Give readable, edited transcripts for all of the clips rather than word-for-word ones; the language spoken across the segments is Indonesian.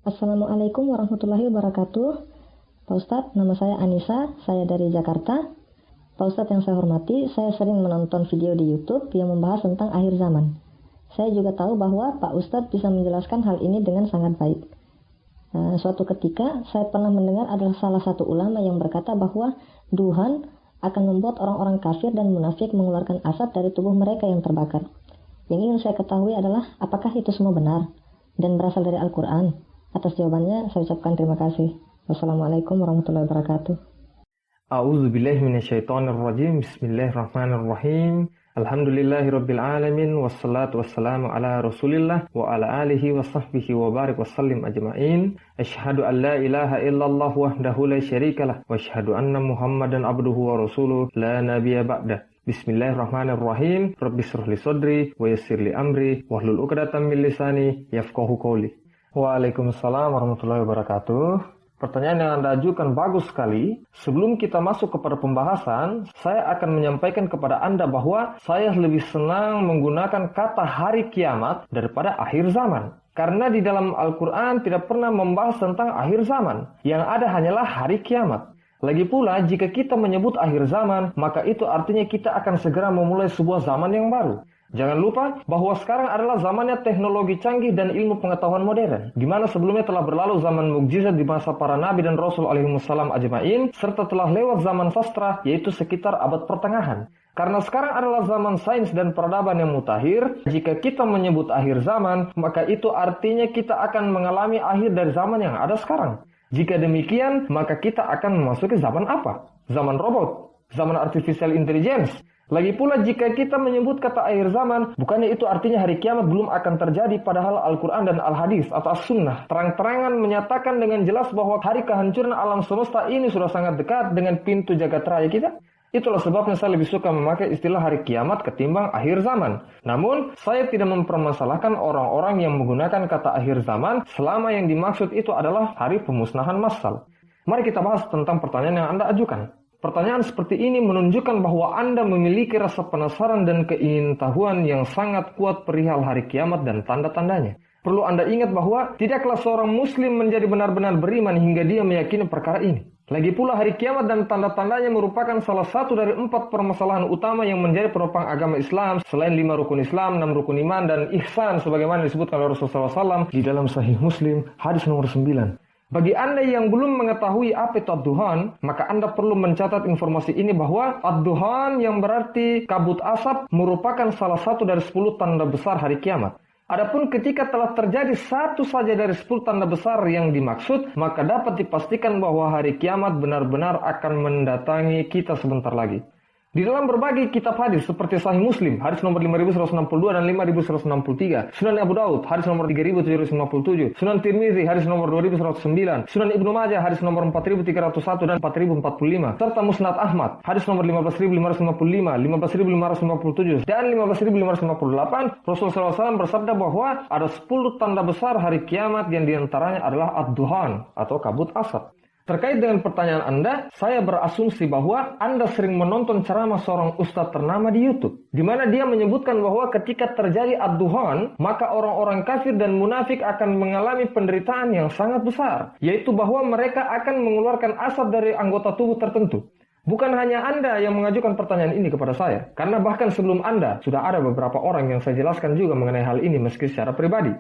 Assalamualaikum warahmatullahi wabarakatuh. Pak Ustadz, nama saya Anissa, saya dari Jakarta. Pak Ustadz yang saya hormati, saya sering menonton video di YouTube yang membahas tentang akhir zaman. Saya juga tahu bahwa Pak Ustadz bisa menjelaskan hal ini dengan sangat baik. Suatu ketika, saya pernah mendengar adalah salah satu ulama yang berkata bahwa Tuhan akan membuat orang-orang kafir dan munafik mengeluarkan asap dari tubuh mereka yang terbakar. Yang ingin saya ketahui adalah apakah itu semua benar dan berasal dari Al-Quran? Atas jawabannya, saya ucapkan terima kasih. Wassalamualaikum warahmatullahi wabarakatuh. A'udzubillahi minasyaitonirrajim. Bismillahirrahmanirrahim. Alhamdulillahirabbil alamin wassalatu wassalamu ala Rasulillah wa ala alihi wa sahbihi wa barik wasallim ajmain. Asyhadu an la ilaha illallah wahdahu la syarikalah wa asyhadu anna Muhammadan abduhu wa rasuluh la nabiyya ba'dah. Bismillahirrahmanirrahim. Rabbi shrah li sadri wa yassir li amri wahlul 'uqdatam min lisani yafqahu qawli. Waalaikumsalam warahmatullahi wabarakatuh. Pertanyaan yang Anda ajukan bagus sekali. Sebelum kita masuk kepada pembahasan, saya akan menyampaikan kepada Anda bahwa saya lebih senang menggunakan kata hari kiamat daripada akhir zaman. Karena di dalam Al-Quran tidak pernah membahas tentang akhir zaman. Yang ada hanyalah hari kiamat. Lagi pula, jika kita menyebut akhir zaman, maka itu artinya kita akan segera memulai sebuah zaman yang baru. Jangan lupa bahwa sekarang adalah zamannya teknologi canggih dan ilmu pengetahuan modern. Di mana sebelumnya telah berlalu zaman mukjizat di masa para nabi dan rasul alaihimussalam ajma'in, serta telah lewat zaman sastra, yaitu sekitar abad pertengahan. Karena sekarang adalah zaman sains dan peradaban yang mutakhir, jika kita menyebut akhir zaman, maka itu artinya kita akan mengalami akhir dari zaman yang ada sekarang. Jika demikian, maka kita akan memasuki zaman apa? Zaman robot, zaman artificial intelligence. Lagi pula jika kita menyebut kata akhir zaman, bukannya itu artinya hari kiamat belum akan terjadi, padahal Al-Quran dan Al-Hadis atau As-Sunnah terang-terangan menyatakan dengan jelas bahwa hari kehancuran alam semesta ini sudah sangat dekat dengan pintu jagat raya kita. Itulah sebabnya saya lebih suka memakai istilah hari kiamat ketimbang akhir zaman. Namun, saya tidak mempermasalahkan orang-orang yang menggunakan kata akhir zaman selama yang dimaksud itu adalah hari pemusnahan massal. Mari kita bahas tentang pertanyaan yang Anda ajukan. Pertanyaan seperti ini menunjukkan bahwa Anda memiliki rasa penasaran dan keingintahuan yang sangat kuat perihal hari kiamat dan tanda-tandanya. Perlu Anda ingat bahwa tidaklah seorang muslim menjadi benar-benar beriman hingga dia meyakini perkara ini. Lagi pula hari kiamat dan tanda-tandanya merupakan salah satu dari 4 permasalahan utama yang menjadi penopang agama Islam selain 5 rukun Islam, 6 rukun iman, dan ihsan sebagaimana disebutkan oleh Rasulullah SAW di dalam Sahih Muslim, hadis nomor 9. Bagi Anda yang belum mengetahui apa itu ad-duhan, maka Anda perlu mencatat informasi ini bahwa ad-duhan yang berarti kabut asap merupakan salah satu dari 10 tanda besar hari kiamat. Adapun ketika telah terjadi satu saja dari 10 tanda besar yang dimaksud, maka dapat dipastikan bahwa hari kiamat benar-benar akan mendatangi kita sebentar lagi. Di dalam berbagai kitab hadis seperti Sahih Muslim, hadis nomor 5162 dan 5163, Sunan Abu Daud, hadis nomor 3757, Sunan Tirmizi, hadis nomor 2109, Sunan Ibnu Majah, hadis nomor 4301 dan 4045, serta Musnad Ahmad, hadis nomor 15555, 15557, dan 15558, Rasulullah SAW bersabda bahwa ada 10 tanda besar hari kiamat yang diantaranya adalah ad-duhan atau kabut asap. Terkait dengan pertanyaan Anda, saya berasumsi bahwa Anda sering menonton ceramah seorang ustadz ternama di YouTube, di mana dia menyebutkan bahwa ketika terjadi ad-duhan, maka orang-orang kafir dan munafik akan mengalami penderitaan yang sangat besar, yaitu bahwa mereka akan mengeluarkan asap dari anggota tubuh tertentu. Bukan hanya Anda yang mengajukan pertanyaan ini kepada saya, karena bahkan sebelum Anda, sudah ada beberapa orang yang saya jelaskan juga mengenai hal ini meski secara pribadi.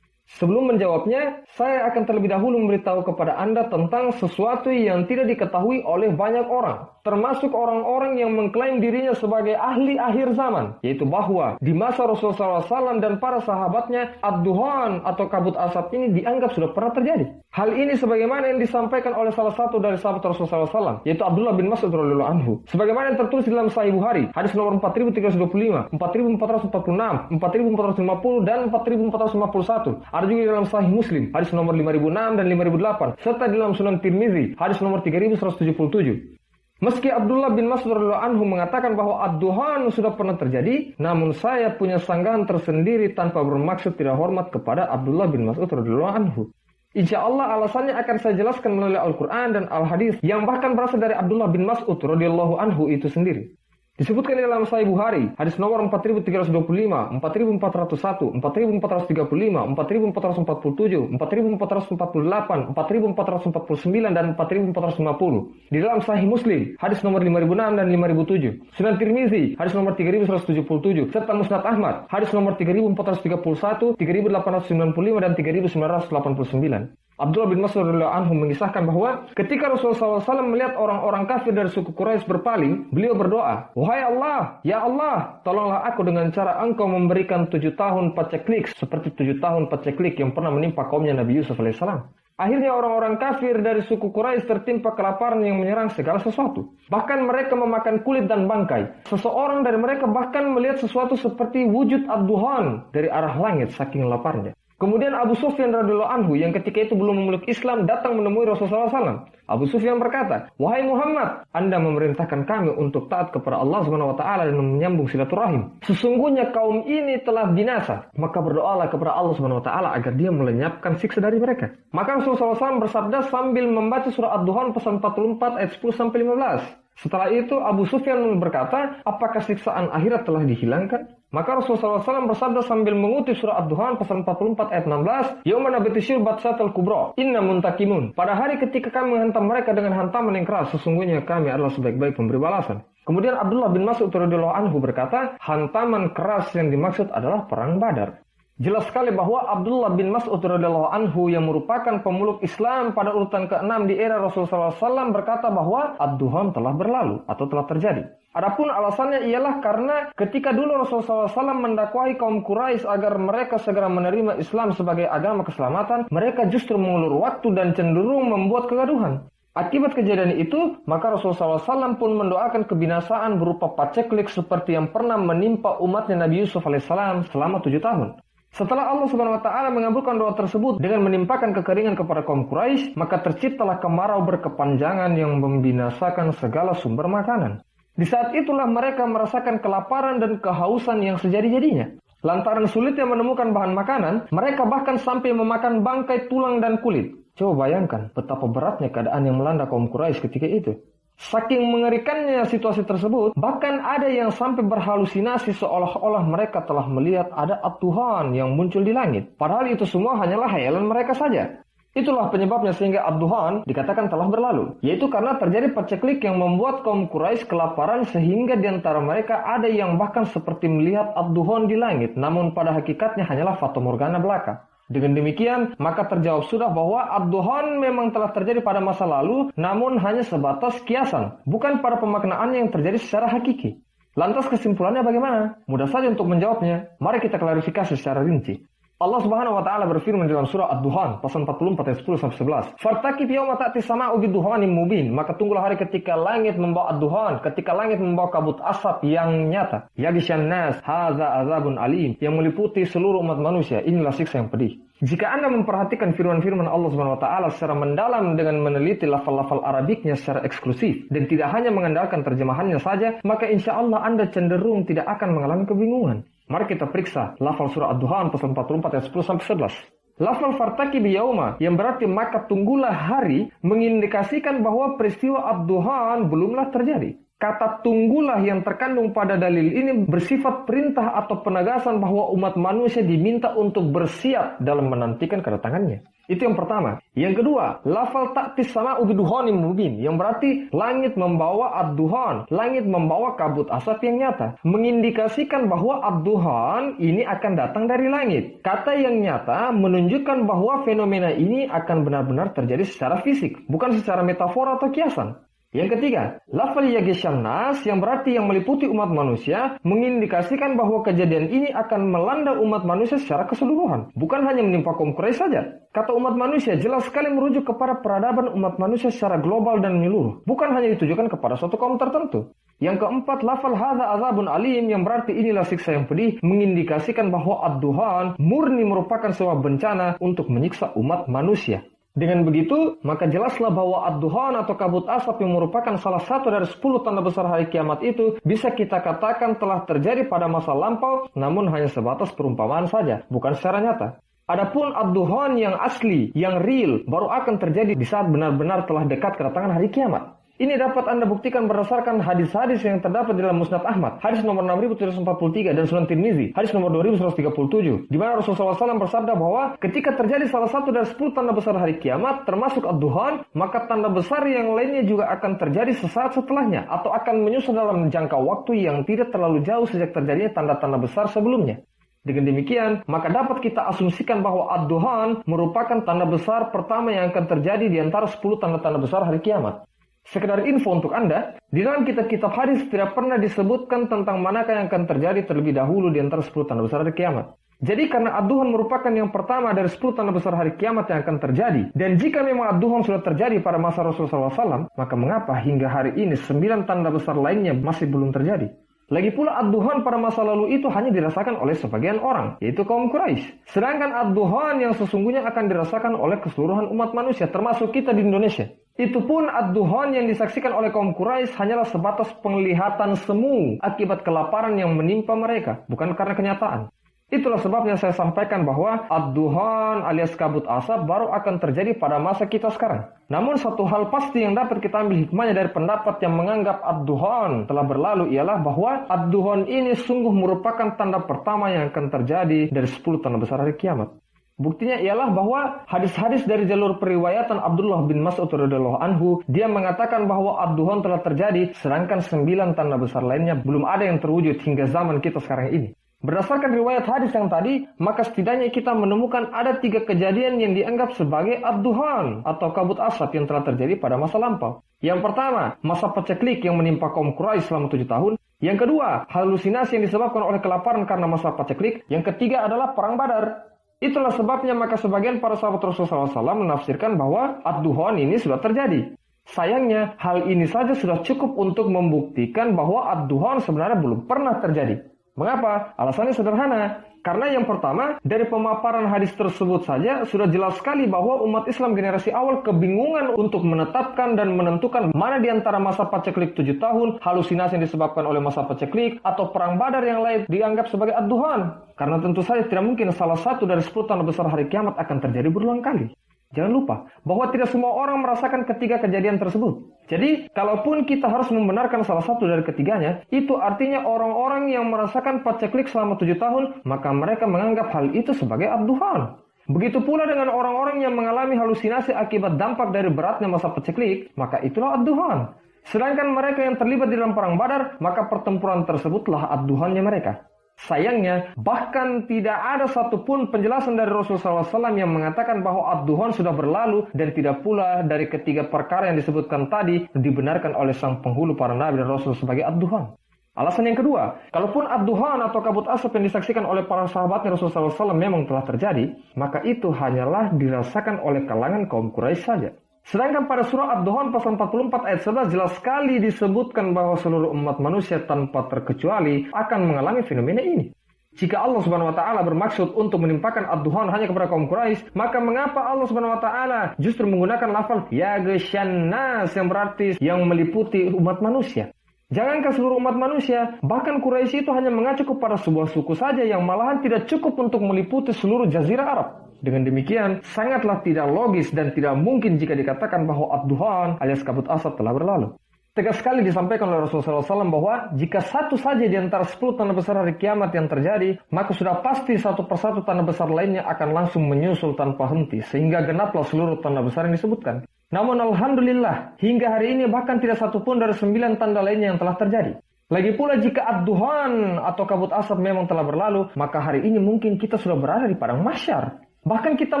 Sebelum menjawabnya, saya akan terlebih dahulu memberitahu kepada Anda tentang sesuatu yang tidak diketahui oleh banyak orang, termasuk orang-orang yang mengklaim dirinya sebagai ahli akhir zaman, yaitu bahwa di masa Rasulullah SAW dan para sahabatnya, ad-duhan atau kabut asap ini dianggap sudah pernah terjadi. Hal ini sebagaimana yang disampaikan oleh salah satu dari sahabat Rasulullah SAW, yaitu Abdullah bin Mas'ud radhiyallahu anhu. Sebagaimana yang tertulis di dalam Sahih Bukhari, hadis nomor 4325, 4446, 4450, dan 4451. Ada juga di dalam Sahih Muslim, hadis nomor 5006 dan 5008, serta di dalam Sunan Tirmizi, hadis nomor 3177. Meski Abdullah bin Mas'ud radhiyallahu anhu mengatakan bahwa ad-duhan sudah pernah terjadi, namun saya punya sanggahan tersendiri tanpa bermaksud tidak hormat kepada Abdullah bin Mas'ud radhiyallahu anhu. Insya Allah alasannya akan saya jelaskan melalui Al-Quran dan Al-Hadis yang bahkan berasal dari Abdullah bin Mas'ud radhiyallahu anhu itu sendiri. Disebutkan di dalam Sahih Bukhari, hadis nomor 4325, 4401, 4435, 4447, 4448, 4449, dan 4450. Di dalam Sahih Muslim, hadis nomor 5006 dan 5007. Sunan Tirmizi, hadis nomor 3177, serta Musnad Ahmad, hadis nomor 3431, 3895, dan 3989. Abdullah bin Mas'ud radhiyallahu anhu mengisahkan bahwa ketika Rasulullah SAW melihat orang-orang kafir dari suku Quraisy berpaling, beliau berdoa, "Wahai Allah, ya Allah, tolonglah aku dengan cara Engkau memberikan 7 tahun paceklik seperti 7 tahun paceklik yang pernah menimpa kaumnya Nabi Yusuf alaihissalam." Akhirnya orang-orang kafir dari suku Quraisy tertimpa kelaparan yang menyerang segala sesuatu. Bahkan mereka memakan kulit dan bangkai. Seseorang dari mereka bahkan melihat sesuatu seperti wujud ad-duhan dari arah langit saking laparnya. Kemudian Abu Sufyan radhiyallahu anhu yang ketika itu belum memeluk Islam datang menemui Rasulullah SAW. Abu Sufyan berkata, "Wahai Muhammad, Anda memerintahkan kami untuk taat kepada Allah SWT dan menyambung silaturahim. Sesungguhnya kaum ini telah binasa. Maka berdoalah kepada Allah SWT agar Dia melenyapkan siksa dari mereka." Maka Rasulullah SAW bersabda sambil membaca surah Ad-Duhan pasal 44 ayat 10-15. Setelah itu Abu Sufyan berkata, "Apakah siksaan akhirat telah dihilangkan?" Maka Rasulullah SAW bersabda sambil mengutip surah Ad-Duhan pasal 44 ayat 16, "Yauma nabtishul batsatal kubra, inna muntakimun." Pada hari ketika kami menghantam mereka dengan hantaman yang keras, sesungguhnya kami adalah sebaik-baik pemberi balasan. Kemudian Abdullah bin Mas'ud radhiyallahu anhu berkata, hantaman keras yang dimaksud adalah perang Badar. Jelas sekali bahwa Abdullah bin Mas'ud radhiyallahu anhu yang merupakan pemeluk Islam pada urutan ke-6 di era Rasulullah SAW berkata bahwa ad-duhan telah berlalu atau telah terjadi. Adapun alasannya ialah karena ketika dulu Rasulullah SAW mendakwahi kaum Quraisy agar mereka segera menerima Islam sebagai agama keselamatan, mereka justru mengulur waktu dan cenderung membuat kegaduhan. Akibat kejadian itu, maka Rasulullah SAW pun mendoakan kebinasaan berupa paceklik seperti yang pernah menimpa umatnya Nabi Yusuf alaihissalam selama 7 tahun. Setelah Allah Subhanahu wa taala mengabulkan doa tersebut dengan menimpakan kekeringan kepada kaum Quraisy, maka terciptalah kemarau berkepanjangan yang membinasakan segala sumber makanan. Di saat itulah mereka merasakan kelaparan dan kehausan yang sejadi-jadinya. Lantaran sulitnya menemukan bahan makanan, mereka bahkan sampai memakan bangkai, tulang, dan kulit. Coba bayangkan betapa beratnya keadaan yang melanda kaum Quraisy ketika itu. Saking mengerikannya situasi tersebut, bahkan ada yang sampai berhalusinasi seolah-olah mereka telah melihat ada ad-duhan yang muncul di langit. Padahal itu semua hanyalah hayalan mereka saja. Itulah penyebabnya sehingga ad-duhan dikatakan telah berlalu. Yaitu karena terjadi paceklik yang membuat kaum Quraisy kelaparan sehingga di antara mereka ada yang bahkan seperti melihat ad-duhan di langit. Namun pada hakikatnya hanyalah fatamorgana belaka. Dengan demikian, maka terjawab sudah bahwa ad-duhan memang telah terjadi pada masa lalu, namun hanya sebatas kiasan, bukan pada pemaknaannya yang terjadi secara hakiki. Lantas kesimpulannya bagaimana? Mudah saja untuk menjawabnya. Mari kita klarifikasi secara rinci. Allah Subhanahu wa taala berfirman dalam surah Ad-Duhan pasal 44 ayat 10-11. "Fartaqib yauma ta'ti sama'u bid-duhanin mubin." Maka tunggulah hari ketika langit membawa ad-duhan, ketika langit membawa kabut asap yang nyata. Yaghshan nas hadza azabun alim, yang meliputi seluruh umat manusia. Inilah siksa yang pedih. Jika Anda memperhatikan firman-firman Allah Subhanahu wa taala secara mendalam dengan meneliti lafal-lafal Arabiknya secara eksklusif dan tidak hanya mengandalkan terjemahannya saja, maka insya Allah Anda cenderung tidak akan mengalami kebingungan. Mari kita periksa lafal surah Ad-Duhan pasal 44 ayat 10-11. Lafal fartaqib yauma yang berarti maka tunggulah hari mengindikasikan bahwa peristiwa ad-duhan belumlah terjadi. Kata tunggulah yang terkandung pada dalil ini bersifat perintah atau penegasan bahwa umat manusia diminta untuk bersiap dalam menantikan kedatangannya. Itu yang pertama. Yang kedua, lafal ta'tis sama'u biduhanin mubin yang berarti langit membawa ad-duhan, langit membawa kabut asap yang nyata, mengindikasikan bahwa ad-duhan ini akan datang dari langit. Kata yang nyata menunjukkan bahwa fenomena ini akan benar-benar terjadi secara fisik, bukan secara metafora atau kiasan. Yang ketiga, lafal yaghshan nas yang berarti yang meliputi umat manusia mengindikasikan bahwa kejadian ini akan melanda umat manusia secara keseluruhan, bukan hanya menimpa kaum Quraisy saja. Kata umat manusia jelas sekali merujuk kepada peradaban umat manusia secara global dan menyeluruh, bukan hanya ditujukan kepada suatu kaum tertentu. Yang keempat, lafal hadza azabun alim yang berarti inilah siksa yang pedih mengindikasikan bahwa ad-duhan murni merupakan sebuah bencana untuk menyiksa umat manusia. Dengan begitu, maka jelaslah bahwa ad-duhan atau kabut asap yang merupakan salah satu dari 10 tanda besar hari kiamat itu bisa kita katakan telah terjadi pada masa lampau, namun hanya sebatas perumpamaan saja, bukan secara nyata. Adapun ad-duhan yang asli, yang real, baru akan terjadi di saat benar-benar telah dekat kedatangan hari kiamat. Ini dapat Anda buktikan berdasarkan hadis-hadis yang terdapat dalam Musnad Ahmad, hadis nomor 6743 dan Sunan Tirmizi, hadis nomor 2137, di mana Rasulullah SAW bersabda bahwa ketika terjadi salah satu dari 10 tanda besar hari kiamat, termasuk ad-duhan, maka tanda besar yang lainnya juga akan terjadi sesaat setelahnya, atau akan menyusul dalam jangka waktu yang tidak terlalu jauh sejak terjadinya tanda-tanda besar sebelumnya. Dengan demikian, maka dapat kita asumsikan bahwa ad-duhan merupakan tanda besar pertama yang akan terjadi di antara 10 tanda-tanda besar hari kiamat. Sekedar info untuk Anda, di dalam kitab-kitab hadis tidak pernah disebutkan tentang manakah yang akan terjadi terlebih dahulu di antara 10 tanda besar hari kiamat. Jadi karena ad-duhan merupakan yang pertama dari 10 tanda besar hari kiamat yang akan terjadi, dan jika memang ad-duhan sudah terjadi pada masa Rasulullah SAW, maka mengapa hingga hari ini 9 tanda besar lainnya masih belum terjadi? Lagi pula ad-duhan pada masa lalu itu hanya dirasakan oleh sebagian orang, yaitu kaum Quraisy. Sedangkan ad-duhan yang sesungguhnya akan dirasakan oleh keseluruhan umat manusia, termasuk kita di Indonesia. Itu pun ad-duhan yang disaksikan oleh kaum Quraisy hanyalah sebatas penglihatan semu akibat kelaparan yang menimpa mereka, bukan karena kenyataan. Itulah sebabnya saya sampaikan bahwa ad-duhan alias kabut asap baru akan terjadi pada masa kita sekarang. Namun satu hal pasti yang dapat kita ambil hikmahnya dari pendapat yang menganggap ad-duhan telah berlalu ialah bahwa ad-duhan ini sungguh merupakan tanda pertama yang akan terjadi dari 10 tanda besar hari kiamat. Buktinya ialah bahwa hadis-hadis dari jalur periwayatan Abdullah bin Mas'ud radhiyallahu anhu, dia mengatakan bahwa ad-duhan telah terjadi, sedangkan 9 tanda besar lainnya belum ada yang terwujud hingga zaman kita sekarang ini. Berdasarkan riwayat hadis yang tadi, maka setidaknya kita menemukan ada 3 kejadian yang dianggap sebagai ad-duhan atau kabut asap yang telah terjadi pada masa lampau. Yang pertama, masa paceklik yang menimpa kaum Quraisy selama 7 tahun. Yang kedua, halusinasi yang disebabkan oleh kelaparan karena masa paceklik. Yang ketiga adalah perang Badar. Itulah sebabnya maka sebagian para sahabat Rasulullah SAW menafsirkan bahwa ad-duhan ini sudah terjadi. Sayangnya, hal ini saja sudah cukup untuk membuktikan bahwa ad-duhan sebenarnya belum pernah terjadi. Mengapa? Alasannya sederhana. Karena yang pertama, dari pemaparan hadis tersebut saja sudah jelas sekali bahwa umat Islam generasi awal kebingungan untuk menetapkan dan menentukan mana di antara masa paceklik 7 tahun, halusinasi yang disebabkan oleh masa paceklik, atau perang Badar yang lain dianggap sebagai ad-duhan. Karena tentu saja tidak mungkin salah satu dari 10 tanda besar hari kiamat akan terjadi berulang kali. Jangan lupa bahwa tidak semua orang merasakan ketiga kejadian tersebut. Jadi, kalaupun kita harus membenarkan salah satu dari ketiganya, itu artinya orang-orang yang merasakan paceklik selama 7 tahun, maka mereka menganggap hal itu sebagai ad-duhan. Begitu pula dengan orang-orang yang mengalami halusinasi akibat dampak dari beratnya masa paceklik, maka itulah ad-duhan. Sedangkan mereka yang terlibat di dalam perang Badar, maka pertempuran tersebutlah ad-duhannya mereka. Sayangnya, bahkan tidak ada satupun penjelasan dari Rasulullah SAW yang mengatakan bahwa ad-duhan sudah berlalu, dan tidak pula dari ketiga perkara yang disebutkan tadi dibenarkan oleh sang penghulu para nabi dan rasul sebagai ad-duhan. Alasan yang kedua, kalaupun ad-duhan atau kabut asap yang disaksikan oleh para sahabatnya Rasulullah SAW memang telah terjadi, maka itu hanyalah dirasakan oleh kalangan kaum Quraisy saja. Sedangkan pada surah Ad-Duhan pasal 44 ayat 11 jelas sekali disebutkan bahwa seluruh umat manusia tanpa terkecuali akan mengalami fenomena ini. Jika Allah Subhanahu wa taala bermaksud untuk menimpakan ad-duhan hanya kepada kaum Quraisy, maka mengapa Allah Subhanahu wa taala justru menggunakan lafal ya ghasyannas yang berarti yang meliputi umat manusia? Jangankan seluruh umat manusia, bahkan Quraisy itu hanya mengacu kepada sebuah suku saja yang malahan tidak cukup untuk meliputi seluruh jazirah Arab. Dengan demikian, sangatlah tidak logis dan tidak mungkin jika dikatakan bahwa ad-duhan alias kabut asap telah berlalu. Tegas sekali disampaikan oleh Rasulullah SAW bahwa jika satu saja di antara 10 tanda besar hari kiamat yang terjadi, maka sudah pasti satu persatu tanda besar lainnya akan langsung menyusul tanpa henti, sehingga genaplah seluruh tanda besar yang disebutkan. Namun alhamdulillah, hingga hari ini bahkan tidak satupun dari 9 tanda lainnya yang telah terjadi. Lagi pula jika ad-duhan atau kabut asap memang telah berlalu, maka hari ini mungkin kita sudah berada di padang mahsyar. Bahkan kita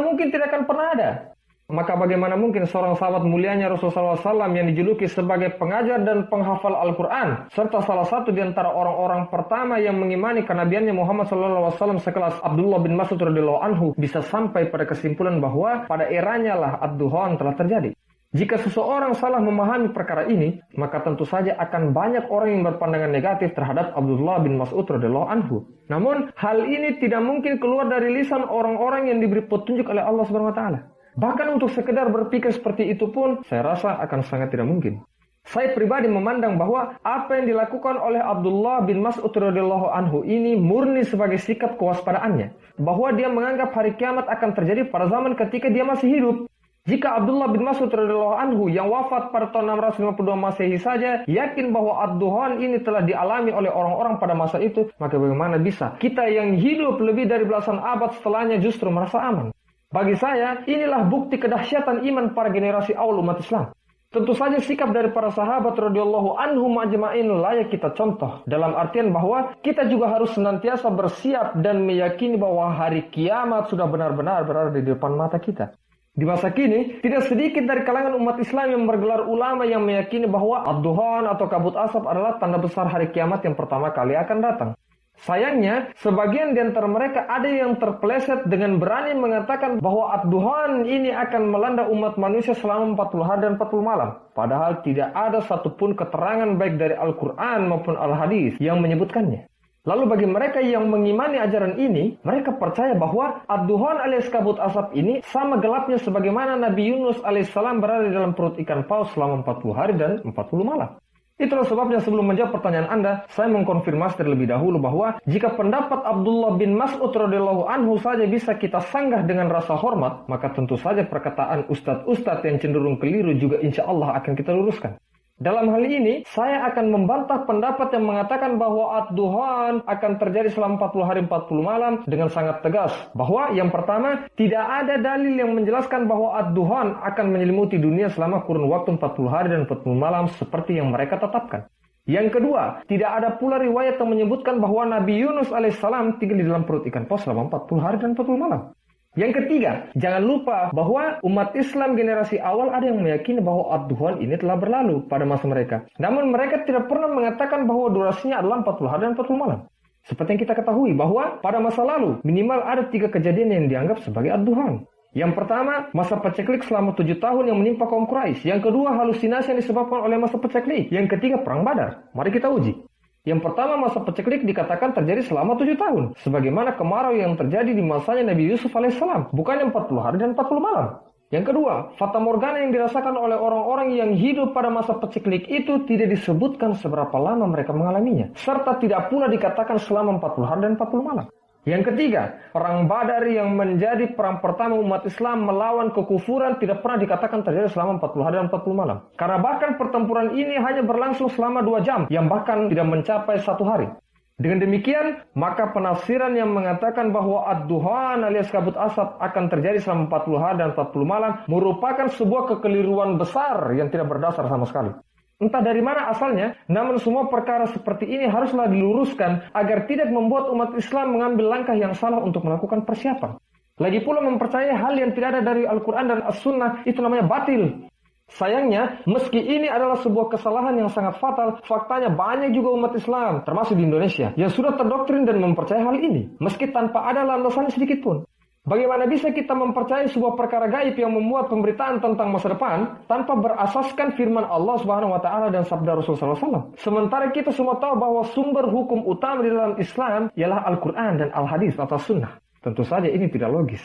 mungkin tidak akan pernah ada. Maka bagaimana mungkin seorang sahabat mulianya Rasulullah SAW yang dijuluki sebagai pengajar dan penghafal Al-Quran, serta salah satu di antara orang-orang pertama yang mengimani kenabiannya Muhammad SAW sekelas Abdullah bin Mas'ud radhiyallahu anhu, bisa sampai pada kesimpulan bahwa pada eranya lah ad-duhan telah terjadi. Jika seseorang salah memahami perkara ini, maka tentu saja akan banyak orang yang berpandangan negatif terhadap Abdullah bin Mas'ud radhiyallahu anhu. Namun, hal ini tidak mungkin keluar dari lisan orang-orang yang diberi petunjuk oleh Allah Subhanahu wa taala. Bahkan untuk sekedar berpikir seperti itu pun, saya rasa akan sangat tidak mungkin. Saya pribadi memandang bahwa apa yang dilakukan oleh Abdullah bin Mas'ud radhiyallahu anhu ini murni sebagai sikap kewaspadaannya, bahwa dia menganggap hari kiamat akan terjadi pada zaman ketika dia masih hidup. Jika Abdullah bin Mas'ud radhiyallahu anhu yang wafat pada tahun 652 Masehi saja yakin bahwa ad-duhan ini telah dialami oleh orang-orang pada masa itu, maka bagaimana bisa kita yang hidup lebih dari belasan abad setelahnya justru merasa aman? Bagi saya, inilah bukti kedahsyatan iman para generasi awal umat Islam. Tentu saja sikap dari para sahabat radhiyallahu anhum ajma'in layak kita contoh, dalam artian bahwa kita juga harus senantiasa bersiap dan meyakini bahwa hari kiamat sudah benar-benar berada di depan mata kita. Di masa kini, tidak sedikit dari kalangan umat Islam yang bergelar ulama yang meyakini bahwa ad-duhan atau kabut asap adalah tanda besar hari kiamat yang pertama kali akan datang. Sayangnya, sebagian di antara mereka ada yang terpeleset dengan berani mengatakan bahwa ad-duhan ini akan melanda umat manusia selama 40 hari dan 40 malam. Padahal tidak ada satupun keterangan baik dari Al-Quran maupun Al-Hadis yang menyebutkannya. Lalu bagi mereka yang mengimani ajaran ini, mereka percaya bahwa ad-duhan alias kabut asap ini sama gelapnya sebagaimana Nabi Yunus alaihissalam berada di dalam perut ikan paus selama 40 hari dan 40 malam. Itulah sebabnya sebelum menjawab pertanyaan Anda, saya mengkonfirmasi terlebih dahulu bahwa jika pendapat Abdullah bin Mas'ud radhiyallahu anhu saja bisa kita sanggah dengan rasa hormat, maka tentu saja perkataan ustadz-ustadz yang cenderung keliru juga insya Allah akan kita luruskan. Dalam hal ini, saya akan membantah pendapat yang mengatakan bahwa ad-duhan akan terjadi selama 40 hari 40 malam dengan sangat tegas. Bahwa yang pertama, tidak ada dalil yang menjelaskan bahwa ad-duhan akan menyelimuti dunia selama kurun waktu 40 hari dan 40 malam seperti yang mereka tetapkan. Yang kedua, tidak ada pula riwayat yang menyebutkan bahwa Nabi Yunus alaihissalam tinggal di dalam perut ikan paus selama 40 hari dan 40 malam. Yang ketiga, jangan lupa bahwa umat Islam generasi awal ada yang meyakini bahwa ad-duhan ini telah berlalu pada masa mereka. Namun mereka tidak pernah mengatakan bahwa durasinya adalah 40 hari dan 40 malam. Seperti yang kita ketahui bahwa pada masa lalu minimal ada 3 kejadian yang dianggap sebagai ad-duhan. Yang pertama, masa paceklik selama 7 tahun yang menimpa kaum Quraisy. Yang kedua, halusinasi yang disebabkan oleh masa paceklik. Yang ketiga, perang Badar. Mari kita uji. Yang pertama, masa paceklik dikatakan terjadi selama 7 tahun. Sebagaimana kemarau yang terjadi di masanya Nabi Yusuf alaihissalam. Bukan 40 hari dan 40 malam. Yang kedua, fata morgana yang dirasakan oleh orang-orang yang hidup pada masa paceklik itu tidak disebutkan seberapa lama mereka mengalaminya. Serta tidak pula dikatakan selama 40 hari dan 40 malam. Yang ketiga, perang Badar yang menjadi perang pertama umat Islam melawan kekufuran tidak pernah dikatakan terjadi selama 40 hari dan 40 malam. Karena bahkan pertempuran ini hanya berlangsung selama 2 jam, yang bahkan tidak mencapai 1 hari. Dengan demikian, maka penafsiran yang mengatakan bahwa ad-duhan alias kabut asap akan terjadi selama 40 hari dan 40 malam merupakan sebuah kekeliruan besar yang tidak berdasar sama sekali. Entah dari mana asalnya, namun semua perkara seperti ini haruslah diluruskan agar tidak membuat umat Islam mengambil langkah yang salah untuk melakukan persiapan. Lagi pula mempercayai hal yang tidak ada dari Al-Quran dan As-Sunnah itu namanya batil. Sayangnya, meski ini adalah sebuah kesalahan yang sangat fatal, faktanya banyak juga umat Islam, termasuk di Indonesia, yang sudah terdoktrin dan mempercayai hal ini, meski tanpa ada landasan sedikit pun. Bagaimana bisa kita mempercayai sebuah perkara gaib yang memuat pemberitaan tentang masa depan tanpa berasaskan firman Allah Subhanahu wa taala dan sabda Rasulullah SAW? Sementara kita semua tahu bahwa sumber hukum utama di dalam Islam ialah Al-Quran dan Al-Hadis atau Sunnah. Tentu saja ini tidak logis.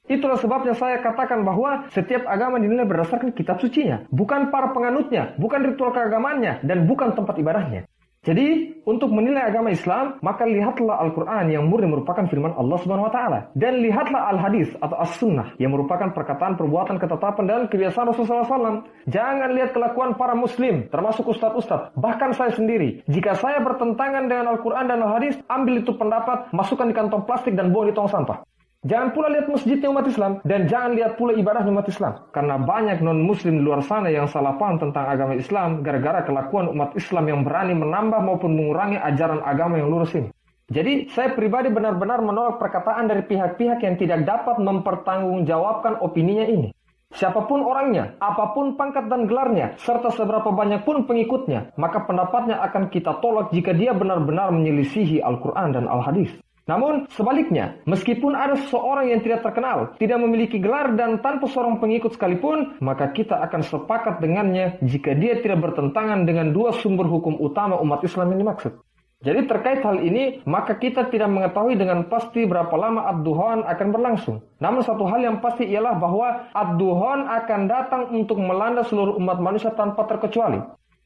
Itulah sebabnya saya katakan bahwa setiap agama dinilai berdasarkan kitab sucinya, bukan para penganutnya, bukan ritual keagamaannya, dan bukan tempat ibadahnya. Jadi, untuk menilai agama Islam, maka lihatlah Al-Quran yang murni merupakan firman Allah Subhanahu wa taala, dan lihatlah Al-Hadis atau As-Sunnah yang merupakan perkataan, perbuatan, ketetapan dan kebiasaan Rasulullah SAW. Jangan lihat kelakuan para muslim, termasuk ustadz-ustadz, bahkan saya sendiri. Jika saya bertentangan dengan Al-Quran dan Al-Hadis, ambil itu pendapat, masukkan di kantong plastik dan buang di tong sampah. Jangan pula lihat masjidnya umat Islam, dan jangan lihat pula ibadahnya umat Islam. Karena banyak non-muslim di luar sana yang salah paham tentang agama Islam gara-gara kelakuan umat Islam yang berani menambah maupun mengurangi ajaran agama yang lurus ini. Jadi, saya pribadi benar-benar menolak perkataan dari pihak-pihak yang tidak dapat mempertanggungjawabkan opininya ini. Siapapun orangnya, apapun pangkat dan gelarnya, serta seberapa banyak pun pengikutnya, maka pendapatnya akan kita tolak jika dia benar-benar menyelisihi Al-Quran dan Al-Hadis. Namun, sebaliknya, meskipun ada seseorang yang tidak terkenal, tidak memiliki gelar dan tanpa seorang pengikut sekalipun, maka kita akan sepakat dengannya jika dia tidak bertentangan dengan 2 sumber hukum utama umat Islam yang dimaksud. Jadi terkait hal ini, maka kita tidak mengetahui dengan pasti berapa lama ad-duhan akan berlangsung. Namun satu hal yang pasti ialah bahwa ad-duhan akan datang untuk melanda seluruh umat manusia tanpa terkecuali.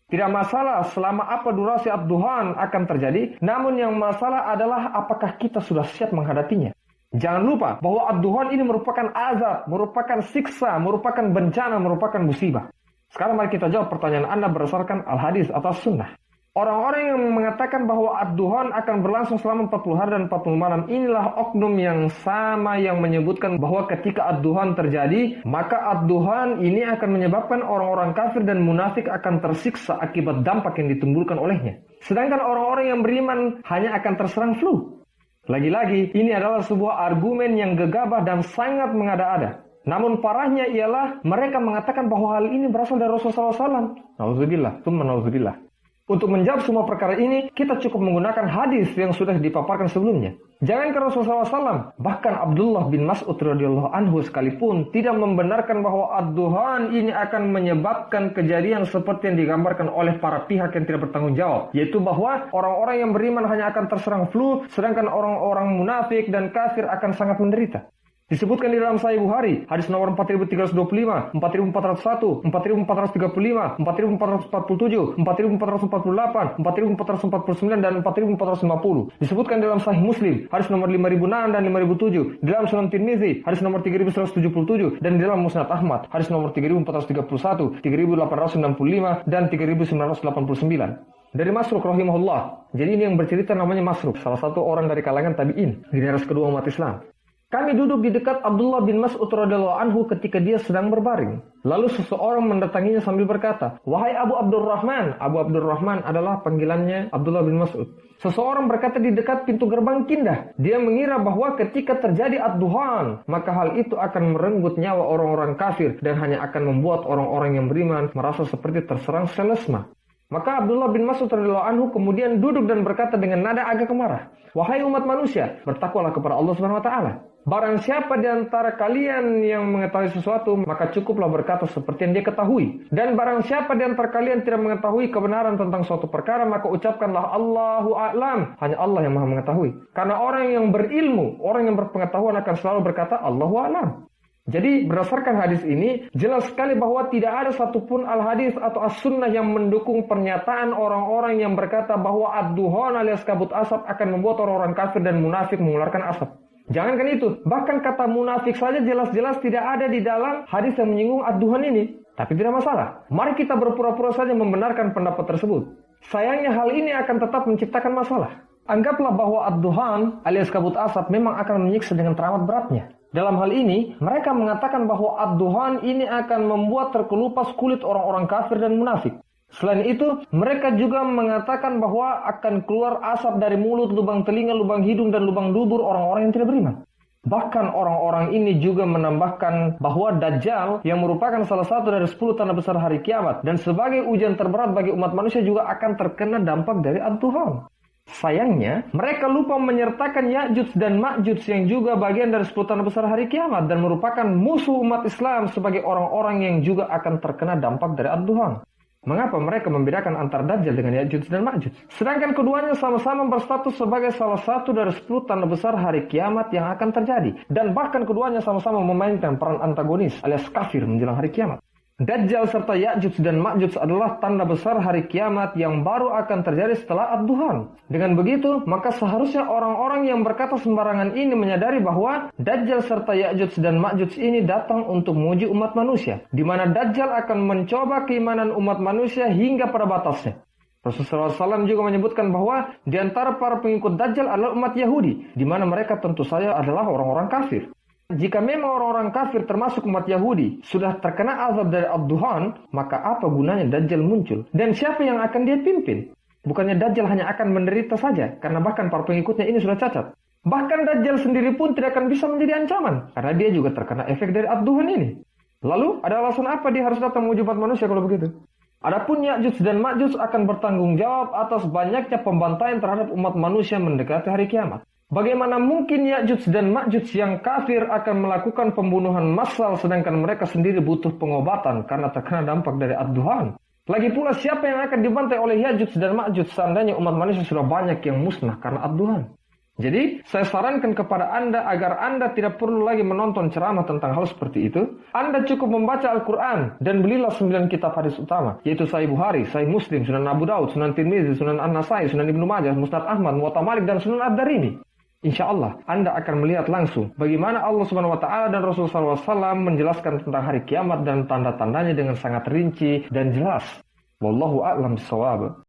Tidak masalah selama apa durasi ad-duhan akan terjadi, namun yang masalah adalah apakah kita sudah siap menghadapinya. Jangan lupa bahwa ad-duhan ini merupakan azab, merupakan siksa, merupakan bencana, merupakan musibah. Sekarang mari kita jawab pertanyaan Anda berdasarkan al-hadis atau sunnah. Orang-orang yang mengatakan bahwa ad-duhan akan berlangsung selama 40 hari dan 40 malam, inilah oknum yang sama yang menyebutkan bahwa ketika ad-duhan terjadi, maka ad-duhan ini akan menyebabkan orang-orang kafir dan munafik akan tersiksa akibat dampak yang ditimbulkan olehnya. Sedangkan orang-orang yang beriman hanya akan terserang flu. Lagi-lagi, ini adalah sebuah argumen yang gegabah dan sangat mengada-ada. Namun parahnya ialah mereka mengatakan bahwa hal ini berasal dari Rasulullah SAW. Nauzubillah, tsumma nauzubillah. Untuk menjawab semua perkara ini, kita cukup menggunakan hadis yang sudah dipaparkan sebelumnya. Jangankan Rasulullah SAW, bahkan Abdullah bin Mas'ud radhiyallahu anhu sekalipun tidak membenarkan bahwa ad-duhan ini akan menyebabkan kejadian seperti yang digambarkan oleh para pihak yang tidak bertanggung jawab. Yaitu bahwa orang-orang yang beriman hanya akan terserang flu, sedangkan orang-orang munafik dan kafir akan sangat menderita. Disebutkan di dalam Sahih Bukhari, hadis nomor 4325, 4401, 4435, 4447, 4448, 4449, dan 4450. Disebutkan di dalam Sahih Muslim, hadis nomor 5006 dan 5007, di dalam Sunan Tirmizi, hadis nomor 3177, dan di dalam Musnad Ahmad, hadis nomor 3431, 3865, dan 3989. Dari Masruq rahimahullah. Jadi ini yang bercerita namanya Masruq, salah satu orang dari kalangan tabi'in, generasi kedua umat Islam. Kami duduk di dekat Abdullah bin Mas'ud radhiyallahu anhu ketika dia sedang berbaring. Lalu seseorang mendatanginya sambil berkata, "Wahai Abu Abdurrahman." Abu Abdurrahman adalah panggilannya Abdullah bin Mas'ud. Seseorang berkata di dekat pintu gerbang Kindah. Dia mengira bahwa ketika terjadi ad-duhan, maka hal itu akan merenggut nyawa orang-orang kafir dan hanya akan membuat orang-orang yang beriman merasa seperti terserang selesma. Maka Abdullah bin Mas'ud radhiyallahu anhu kemudian duduk dan berkata dengan nada agak marah, "Wahai umat manusia, bertakwalah kepada Allah Subhanahu wa taala. Barang siapa di antara kalian yang mengetahui sesuatu, maka cukuplah berkata seperti yang dia ketahui. Dan barang siapa di antara kalian tidak mengetahui kebenaran tentang suatu perkara, maka ucapkanlah Allahu a'lam. Hanya Allah yang maha mengetahui. Karena orang yang berilmu, orang yang berpengetahuan akan selalu berkata Allahu a'lam." Jadi berdasarkan hadis ini, jelas sekali bahwa tidak ada satupun al-hadis atau as-sunnah yang mendukung pernyataan orang-orang yang berkata bahwa ad-duhan alias kabut asap akan membuat orang-orang kafir dan munafik mengeluarkan asap. Jangankan itu, bahkan kata munafik saja jelas-jelas tidak ada di dalam hadis yang menyinggung ad-duhan ini. Tapi tidak masalah. Mari kita berpura-pura saja membenarkan pendapat tersebut. Sayangnya hal ini akan tetap menciptakan masalah. Anggaplah bahwa ad-duhan alias kabut asap memang akan menyiksa dengan teramat beratnya. Dalam hal ini, mereka mengatakan bahwa ad-duhan ini akan membuat terkelupas kulit orang-orang kafir dan munafik. Selain itu, mereka juga mengatakan bahwa akan keluar asap dari mulut, lubang telinga, lubang hidung, dan lubang dubur orang-orang yang tidak beriman. Bahkan orang-orang ini juga menambahkan bahwa Dajjal yang merupakan salah satu dari 10 tanda besar hari kiamat dan sebagai ujian terberat bagi umat manusia juga akan terkena dampak dari ad-duhan. Sayangnya, mereka lupa menyertakan Ya'juj dan Ma'juj yang juga bagian dari 10 tanda besar hari kiamat dan merupakan musuh umat Islam sebagai orang-orang yang juga akan terkena dampak dari ad-duhan. Mengapa mereka membedakan antara Dajjal dengan Ya'juj dan Ma'juj? Sedangkan keduanya sama-sama berstatus sebagai salah satu dari 10 tanda besar hari kiamat yang akan terjadi. Dan bahkan keduanya sama-sama memainkan peran antagonis alias kafir menjelang hari kiamat. Dajjal serta Ya'juj dan Ma'juj adalah tanda besar hari kiamat yang baru akan terjadi setelah ad-duhan. Dengan begitu, maka seharusnya orang-orang yang berkata sembarangan ini menyadari bahwa Dajjal serta Ya'juj dan Ma'juj ini datang untuk menguji umat manusia, di mana Dajjal akan mencoba keimanan umat manusia hingga pada batasnya. Rasulullah SAW juga menyebutkan bahwa di antara para pengikut Dajjal adalah umat Yahudi, di mana mereka tentu saja adalah orang-orang kafir. Jika memang orang-orang kafir termasuk umat Yahudi sudah terkena azab dari ad-duhan, maka apa gunanya Dajjal muncul? Dan siapa yang akan dia pimpin? Bukannya Dajjal hanya akan menderita saja, karena bahkan para pengikutnya ini sudah cacat. Bahkan Dajjal sendiri pun tidak akan bisa menjadi ancaman, karena dia juga terkena efek dari ad-duhan ini. Lalu, ada alasan apa dia harus datang menguji umat manusia kalau begitu? Adapun Ya'juj dan Ma'juj akan bertanggung jawab atas banyaknya pembantaian terhadap umat manusia mendekati hari kiamat. Bagaimana mungkin Ya'juj dan Ma'juj yang kafir akan melakukan pembunuhan massal sedangkan mereka sendiri butuh pengobatan karena terkena dampak dari ad-duhan? Lagi pula siapa yang akan dibantai oleh Ya'juj dan Ma'juj seandainya umat manusia sudah banyak yang musnah karena ad-duhan? Jadi, saya sarankan kepada Anda agar Anda tidak perlu lagi menonton ceramah tentang hal seperti itu. Anda cukup membaca Al-Quran dan belilah 9 kitab hadis utama, yaitu Sahih Bukhari, Sahih Muslim, Sunan Abu Daud, Sunan Tirmizi, Sunan An-Nasai, Sunan Ibnu Majah, Musnad Ahmad, Muwatta Malik, dan Sunan Ad-Darimi. Insya Allah, Anda akan melihat langsung bagaimana Allah Subhanahu wa Ta'ala dan Rasulullah SAW menjelaskan tentang hari kiamat dan tanda-tandanya dengan sangat rinci dan jelas. Wallahu a'lam bishawab.